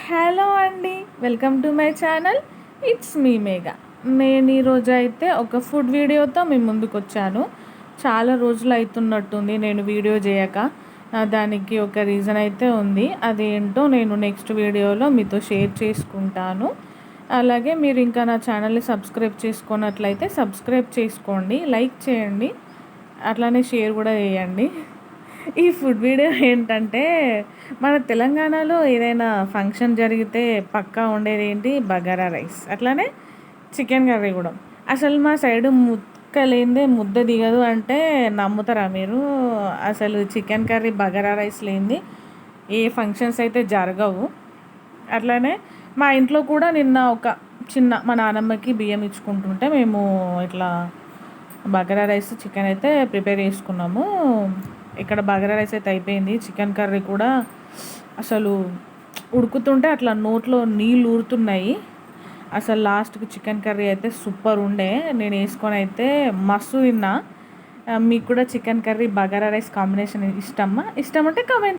Hello అండి, welcome to my channel. It's me Megha. నేను ఈరోజు అయితే ఒక ఫుడ్ వీడియోతో మీ ముందుకు వచ్చాను. చాలా రోజులు అవుతున్నట్టుంది నేను వీడియో చేయక. దానికి ఒక రీజన్ అయితే ఉంది. అదేంటో నేను నెక్స్ట్ వీడియోలో మీతో షేర్ చేసుకుంటాను. అలాగే మీరు ఇంకా నా ఛానల్ని సబ్స్క్రైబ్ చేసుకున్నట్లయితే సబ్స్క్రైబ్ చేసుకోండి, లైక్ చేయండి, అట్లానే షేర్ కూడా చేయండి. ఈ ఫుడ్ వీడియో ఏంటంటే, మన తెలంగాణలో ఏదైనా ఫంక్షన్ జరిగితే పక్కా ఉండేది ఏంటి, బగారా రైస్, అట్లానే చికెన్ కర్రీ కూడా. అసలు మా సైడు ముక్క లేనిదే ముద్ద దిగదు అంటే నమ్ముతారా మీరు? అసలు చికెన్ కర్రీ బగారా రైస్ లేనిది ఏ ఫంక్షన్స్ అయితే జరగవు. అట్లానే మా ఇంట్లో కూడా నిన్న ఒక మా నానమ్మకి బియ్యం ఇచ్చుకుంటుంటే మేము ఇట్లా బగారా రైస్ చికెన్ అయితే ప్రిపేర్ చేసుకున్నాము. ఇక్కడ బగారా రైస్ అయితే అయిపోయింది. చికెన్ కర్రీ కూడా అసలు ఉడుకుతుంటే అట్లా నోట్లో నీళ్ళు ఊరుతున్నాయి. అసలు లాస్ట్కి చికెన్ కర్రీ అయితే సూపర్ ఉండే. నేను వేసుకొని అయితే మస్తు తిన్నా. మీకు కూడా chicken curry bagara rice combination ఇష్టమా? ఇష్టం అంటే కామెంట్